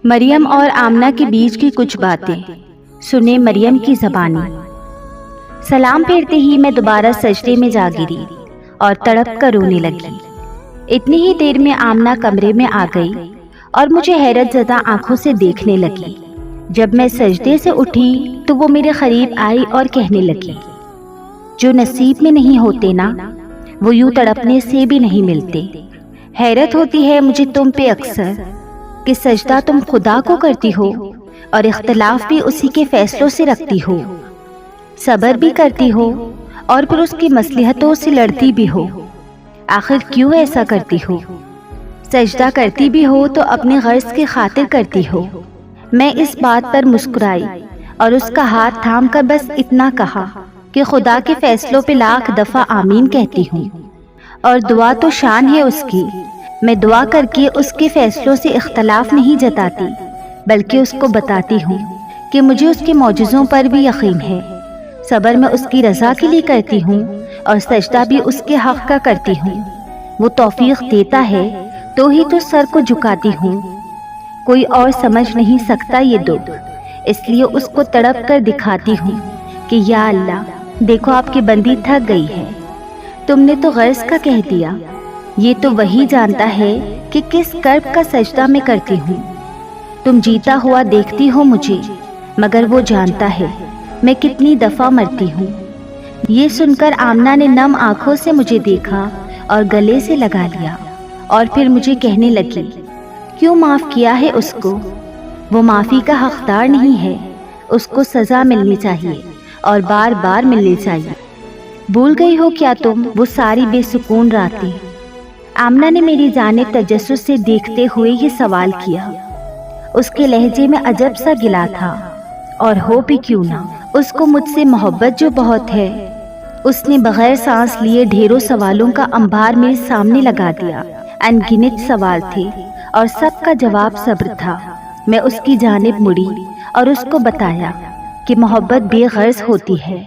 مریم اور آمنہ کے بیچ کی کچھ باتیں سنے مریم کی زبانی۔ سلام پھیرتے ہی میں دوبارہ سجدے میں جا گری اور تڑپ کر رونے لگی۔ اتنی ہی دیر میں آمنہ کمرے میں آ گئی اور مجھے حیرت زدہ آنکھوں سے دیکھنے لگی۔ جب میں سجدے سے اٹھی تو وہ میرے قریب آئی اور کہنے لگی، جو نصیب میں نہیں ہوتے نا، وہ یوں تڑپنے سے بھی نہیں ملتے۔ حیرت ہوتی ہے مجھے تم پہ اکثر کہ سجدہ تم خدا کو کرتی ہو اور اختلاف بھی اسی کے فیصلوں سے رکھتی ہو، صبر بھی کرتی ہو اور پھر اس کی مصلحتوں سے لڑتی بھی ہو۔ آخر کیوں ایسا کرتی ہو؟ سجدہ کرتی بھی ہو تو اپنے غرض کی خاطر کرتی ہو۔ میں اس بات پر مسکرائی اور اس کا ہاتھ تھام کر بس اتنا کہا کہ خدا کے فیصلوں پہ لاکھ دفعہ آمین کہتی ہوں، اور دعا تو شان ہے اس کی۔ میں دعا کر کے اس کے فیصلوں سے اختلاف نہیں جتاتی، بلکہ اس کو بتاتی ہوں کہ مجھے اس کے معجزوں پر بھی یقین ہے۔ صبر میں اس کی رضا کے لیے کرتی ہوں اور سجدہ بھی اس کے حق کا کرتی ہوں۔ وہ توفیق دیتا ہے تو ہی تو سر کو جھکاتی ہوں۔ کوئی اور سمجھ نہیں سکتا یہ دکھ، اس لیے اس کو تڑپ کر دکھاتی ہوں کہ یا اللہ، دیکھو آپ کی بندی تھک گئی ہے، تم نے تو غرض کا کہہ دیا۔ یہ تو وہی جانتا ہے کہ کس کرب کا سجدہ میں کرتی ہوں۔ تم جیتا ہوا دیکھتی ہو مجھے، مگر وہ جانتا ہے میں کتنی دفعہ مرتی ہوں۔ یہ سن کر آمنہ نے نم آنکھوں سے مجھے دیکھا اور گلے سے لگا لیا، اور پھر مجھے کہنے لگی، کیوں معاف کیا ہے اس کو؟ وہ معافی کا حقدار نہیں ہے، اس کو سزا ملنی چاہیے اور بار بار ملنی چاہیے۔ بھول گئی ہو کیا تم وہ ساری بے سکون راتیں؟ آمنہ نے میری جانب تجسس سے دیکھتے ہوئے یہ سوال کیا۔ اس کے لہجے میں عجب سا گلا تھا، اور ہو بھی کیوں نہ، اس کو مجھ سے محبت جو بہت ہے۔ اس نے بغیر سانس لیے ڈھیروں سوالوں کا انبار میرے سامنے لگا دیا۔ ان گنت سوال تھے اور سب کا جواب صبر تھا۔ میں اس کی جانب مڑی اور اس کو بتایا کہ محبت بے غرض ہوتی ہے،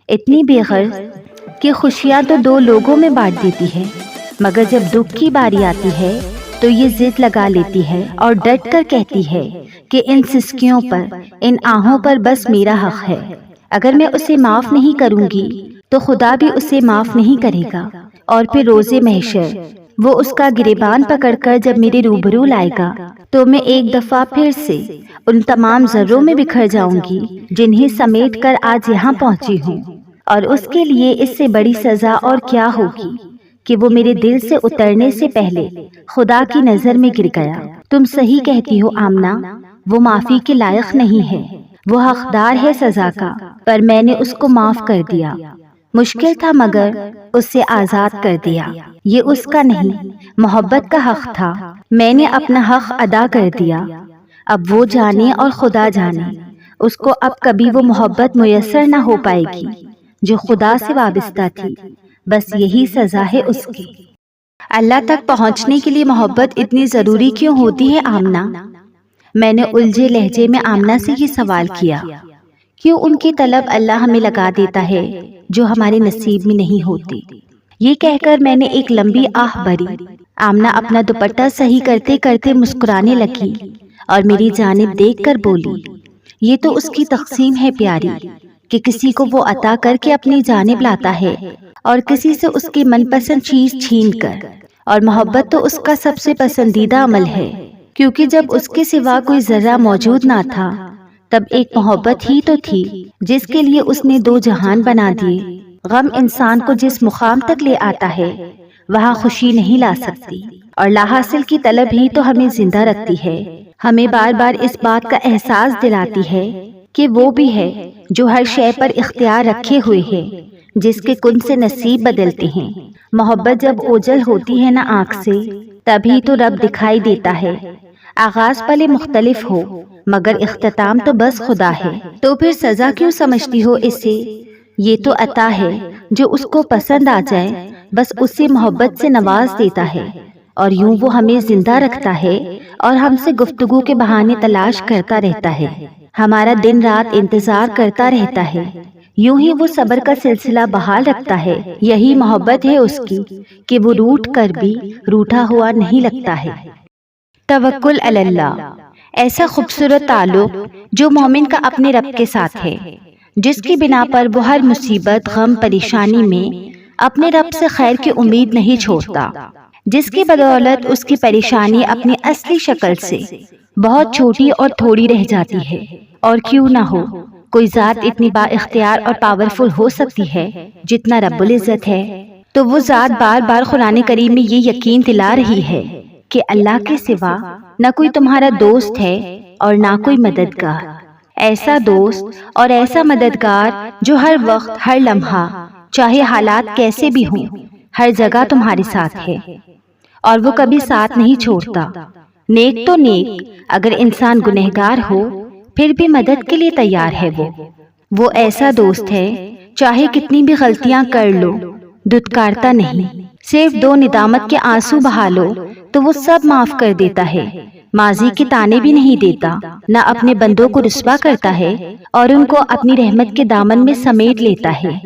اتنی بے غرض کہ خوشیاں تو دو لوگوں میں بانٹ دیتی ہے، مگر جب دکھ کی باری آتی ہے تو یہ ضد لگا لیتی ہے اور ڈٹ کر کہتی ہے کہ ان سسکیوں پر، ان آہوں پر بس میرا حق ہے۔ اگر میں اسے معاف نہیں کروں گی تو خدا بھی اسے معاف نہیں کرے گا، اور پھر روز محشر وہ اس کا گریبان پکڑ کر جب میرے روبرو لائے گا تو میں ایک دفعہ پھر سے ان تمام ذروں میں بکھر جاؤں گی جنہیں سمیٹ کر آج یہاں پہنچی ہوں۔ اور اس کے لیے اس سے بڑی سزا اور کیا ہوگی کہ وہ میرے دل سے اترنے سے پہلے خدا کی نظر میں گر گیا۔ تم صحیح کہتی ہو آمنہ، وہ معافی کے لائق نہیں ہے، وہ حقدار ہے سزا کا، پر میں نے اس کو معاف کر دیا۔ مشکل تھا مگر اس سے آزاد کر دیا۔ یہ اس کا نہیں، محبت کا حق تھا، میں نے اپنا حق ادا کر دیا۔ اب وہ جانے اور خدا جانے، اس کو اب کبھی وہ محبت میسر نہ ہو پائے گی جو خدا سے وابستہ تھی۔ بس یہی سزا ہے اس کی۔ اللہ تک پہنچنے کے لیے محبت اتنی ضروری کیوں ہوتی ہے آمنہ؟ میں نے الجھے لہجے میں آمنہ سے یہ سوال کیا۔ کیوں ان کی طلب اللہ ہمیں لگا دیتا ہے جو ہمارے نصیب میں نہیں ہوتی؟ یہ کہہ کر میں نے ایک لمبی آہ بھری۔ آمنہ اپنا دوپٹہ صحیح کرتے کرتے مسکرانے لگی اور میری جانب دیکھ کر بولی، یہ تو اس کی تقسیم ہے پیاری کہ کسی کو وہ عطا کر کے اپنی جانب لاتا ہے اور کسی سے اس کی من پسند چیز چھین کر۔ اور محبت تو اس کا سب سے پسندیدہ عمل ہے، کیونکہ جب اس کے سوا کوئی ذرہ موجود نہ تھا تب ایک محبت ہی تو تھی جس کے لیے اس نے دو جہان بنا دیے۔ غم انسان کو جس مقام تک لے آتا ہے وہاں خوشی نہیں لا سکتی، اور لا حاصل کی طلب ہی تو ہمیں زندہ رکھتی ہے، ہمیں بار بار اس بات کا احساس دلاتی ہے کہ وہ بھی ہے جو ہر شے پر اختیار رکھے ہوئے ہے، جس کے کن سے نصیب بدلتے ہیں۔ محبت جب اوجھل ہوتی ہے نا آنکھ سے، تبھی تو رب دکھائی دیتا ہے۔ آغاز پہلے مختلف ہو مگر اختتام تو بس خدا ہے، تو پھر سزا کیوں سمجھتی ہو اسے؟ یہ تو عطا ہے، جو اس کو پسند آ جائے بس اسے محبت سے نواز دیتا ہے، اور یوں وہ ہمیں زندہ رکھتا ہے اور ہم سے گفتگو کے بہانے تلاش کرتا رہتا ہے، ہمارا دن رات انتظار کرتا رہتا ہے، یوں ہی وہ صبر کا سلسلہ بحال رکھتا ہے۔ یہی محبت ہے اس کی کہ وہ روٹھ کر بھی روٹھا ہوا نہیں لگتا ہے۔ توکل علی اللہ۔ ایسا خوبصورت تعلق جو مومن کا اپنے رب کے ساتھ ہے، جس کی بنا پر وہ ہر مصیبت، غم، پریشانی میں اپنے رب سے خیر کی امید نہیں چھوڑتا، جس کی بدولت اس کی پریشانی اپنی اصلی شکل سے بہت چھوٹی اور تھوڑی رہ جاتی ہے۔ اور کیوں نہ ہو، کوئی ذات اتنی با اختیار اور پاورفل ہو سکتی ہے جتنا رب العزت ہے، تو وہ ذات بار بار قرآن کریم میں یہ یقین دلا رہی ہے کہ اللہ کے سوا نہ کوئی تمہارا دوست ہے اور نہ کوئی مددگار۔ ایسا دوست اور ایسا مددگار جو ہر وقت، ہر لمحہ، چاہے حالات کیسے بھی ہوں، ہر جگہ تمہارے ساتھ ہے، اور وہ کبھی ساتھ نہیں چھوڑتا۔ نیک تو نیک، اگر انسان گنہگار ہو پھر بھی مدد کے لیے تیار ہے۔ وہ ایسا دوست ہے، چاہے کتنی بھی غلطیاں کر لو دھتکارتا نہیں، صرف 2 ندامت کے آنسو بہا لو تو وہ سب معاف کر دیتا ہے، ماضی کے تانے بھی نہیں دیتا، نہ اپنے بندوں کو رسوا کرتا ہے اور ان کو اپنی رحمت کے دامن میں سمیٹ لیتا ہے۔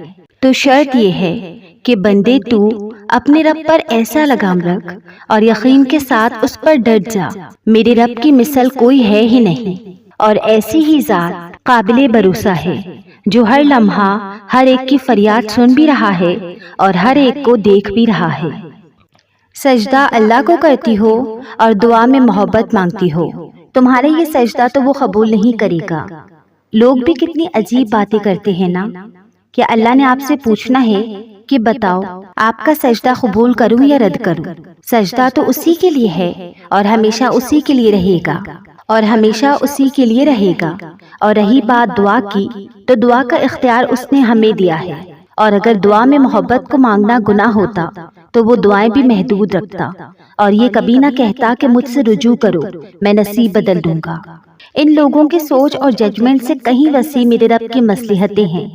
تو شرط یہ ہے کہ بندے تو اپنے رب پر ایسا لگام رکھ اور یقین کے ساتھ اس پر ڈٹ جا، میرے رب کی مثل کوئی ہے ہی نہیں، اور ایسی ہی ذات قابل بھروسہ ہے جو ہر لمحہ ہر ایک کی فریاد سن بھی رہا ہے اور ہر ایک کو دیکھ بھی رہا ہے۔ سجدہ اللہ کو کرتی ہو اور دعا میں محبت مانگتی ہو، تمہارا یہ سجدہ تو وہ قبول نہیں کرے گا۔ لوگ بھی کتنی عجیب باتیں کرتے ہیں نا، کہ اللہ نے آپ سے پوچھنا ہے کہ بتاؤ آپ کا سجدہ قبول کروں یا رد کروں۔ سجدہ تو اسی کے لیے ہے اور ہمیشہ اسی کے لیے رہے گا، اور ہمیشہ اسی کے لیے رہے گا۔ اور رہی بات دعا کی، تو دعا کا اختیار اس نے ہمیں دیا ہے، اور اگر دعا میں محبت کو مانگنا گناہ ہوتا تو وہ دعائیں بھی محدود رکھتا، اور یہ کبھی نہ کہتا کہ مجھ سے رجوع کرو، میں نصیب بدل دوں گا۔ ان لوگوں کی سوچ اور ججمنٹ سے کہیں وسیع میرے رب کی مصلحتیں ہیں۔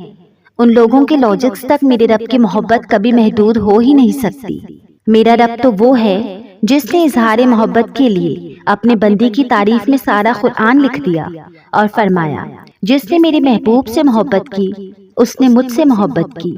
ان لوگوں کے لاجکس تک میرے رب کی محبت کبھی محدود ہو ہی نہیں سکتی۔ میرا رب تو وہ ہے جس نے اظہار محبت کے لیے اپنے بندے کی تعریف میں سارا قرآن لکھ دیا اور فرمایا، جس نے میرے محبوب سے محبت کی اس نے مجھ سے محبت کی۔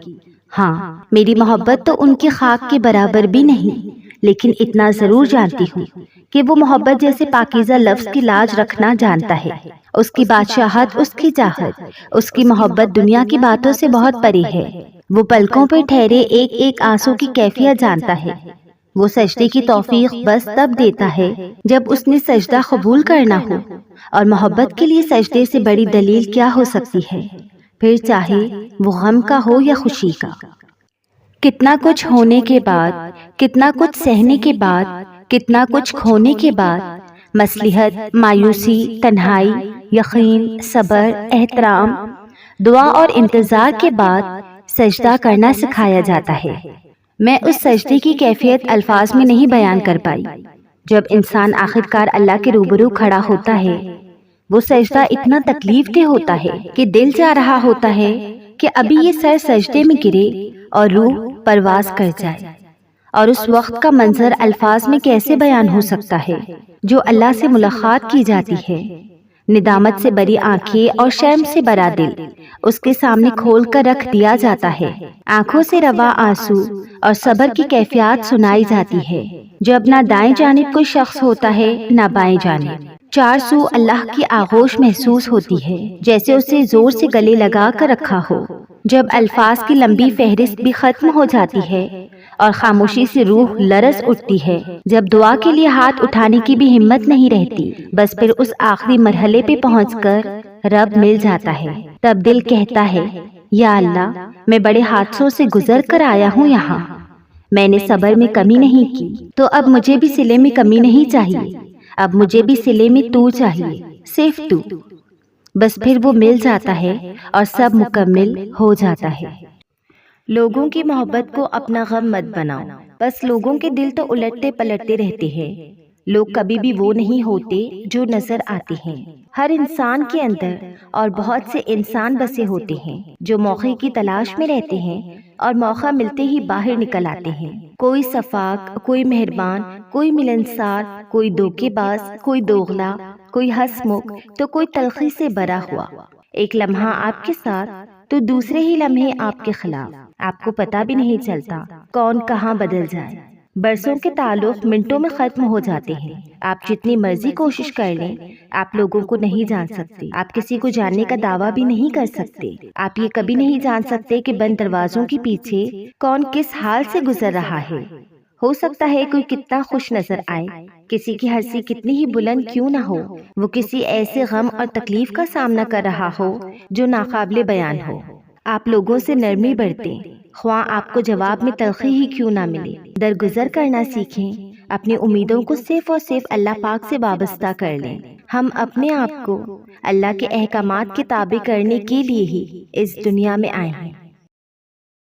ہاں، میری محبت تو ان کی خاک کے برابر بھی نہیں، لیکن اتنا ضرور جانتی ہوں کہ وہ محبت جیسے پاکیزہ لفظ کی لاج رکھنا جانتا ہے۔ اس کی بادشاہت، اس کی چاہت، اس کی محبت دنیا کی باتوں سے بہت پرے ہے۔ وہ پلکوں پہ ٹھہرے ایک ایک آنسو کی کیفیت جانتا ہے۔ وہ سجدے کی توفیق بس تب دیتا ہے جب اس نے سجدہ قبول کرنا ہو، اور محبت کے لیے سجدے سے بڑی دلیل کیا ہو سکتی ہے، پھر چاہے وہ غم کا ہو یا خوشی کا۔ کتنا کچھ ہونے کے بعد، کتنا کچھ سہنے کے بعد، کتنا کچھ کھونے کے بعد، مصلحت، مایوسی، تنہائی، یقین، صبر، احترام، دعا اور انتظار کے بعد سجدہ کرنا سکھایا جاتا ہے۔ میں اس سجدے کی کیفیت الفاظ میں نہیں بیان کر پائی۔ جب انسان آخرکار اللہ کے روبرو کھڑا ہوتا ہے، وہ سجدہ اتنا تکلیف دہ ہوتا ہے کہ دل چاہ رہا ہوتا ہے کہ ابھی یہ سر سجدے میں گرے اور روح پرواز کر جائے۔ اور اس وقت کا منظر الفاظ میں کیسے بیان ہو سکتا ہے جو اللہ سے ملاقات کی جاتی ہے۔ ندامت سے بری آنکھیں اور شرم سے بھرا دل اس کے سامنے کھول کر رکھ دیا جاتا ہے۔ آنکھوں سے رواں آنسو اور صبر کی کیفیات سنائی جاتی ہے، جب نہ دائیں جانب کوئی شخص ہوتا ہے نہ بائیں جانب۔ 4 سو اللہ کی آغوش محسوس ہوتی ہے، جیسے اسے زور سے گلے لگا کر رکھا ہو۔ جب الفاظ کی لمبی فہرست بھی ختم ہو جاتی ہے اور خاموشی سے روح لرز اٹھتی ہے، جب دعا کے لیے ہاتھ اٹھانے کی بھی ہمت نہیں رہتی، بس پھر اس آخری مرحلے پہ پہنچ کر رب مل جاتا ہے، تب دل کہتا ہے، یا اللہ، میں بڑے حادثوں سے گزر کر آیا ہوں یہاں، میں نے صبر میں کمی نہیں کی، تو اب مجھے بھی صلے میں کمی نہیں چاہیے، اب مجھے بھی صلے میں تو چاہیے، صرف تو۔ بس پھر وہ مل جاتا ہے اور سب مکمل ہو جاتا ہے۔ لوگوں کی محبت کو اپنا غم مت بناؤ، بس لوگوں کے دل تو الٹتے پلٹتے رہتے ہیں۔ لوگ کبھی بھی وہ نہیں ہوتے جو نظر آتے ہیں۔ ہر انسان کے اندر اور بہت سے انسان بسے ہوتے ہیں جو موقع کی تلاش میں رہتے ہیں اور موقع ملتے ہی باہر نکل آتے ہیں۔ کوئی شفاق، کوئی مہربان، کوئی ملنسار، کوئی دھوکے باز، کوئی دوغلا، کوئی ہنسمکھ تو کوئی تلخی سے بھرا ہوا۔ ایک لمحہ آپ کے ساتھ تو دوسرے ہی لمحے آپ کے خلاف۔ آپ کو پتہ بھی نہیں چلتا کون کہاں بدل جائے۔ برسوں کے تعلق منٹوں میں ختم ہو جاتے ہیں۔ آپ جتنی مرضی کوشش کر لیں، آپ لوگوں کو نہیں جان سکتے۔ آپ کسی کو جاننے کا دعویٰ بھی نہیں کر سکتے۔ آپ یہ کبھی نہیں جان سکتے کہ بند دروازوں کے پیچھے کون کس حال سے گزر رہا ہے۔ ہو سکتا ہے کوئی کتنا خوش نظر آئے، کسی کی ہنسی کتنی ہی بلند کیوں نہ ہو، وہ کسی ایسے غم اور تکلیف کا سامنا کر رہا ہو جو ناقابل بیان ہو۔ آپ لوگوں سے نرمی برتیں، خواہ آپ کو جواب میں تلخی ہی کیوں نہ ملے۔ درگزر کرنا سیکھیں، اپنی امیدوں کو صرف اور صرف اللہ پاک سے وابستہ کر لیں۔ ہم اپنے آپ کو اللہ کے احکامات کے تابع کرنے کے لیے ہی اس دنیا میں آئے ہیں۔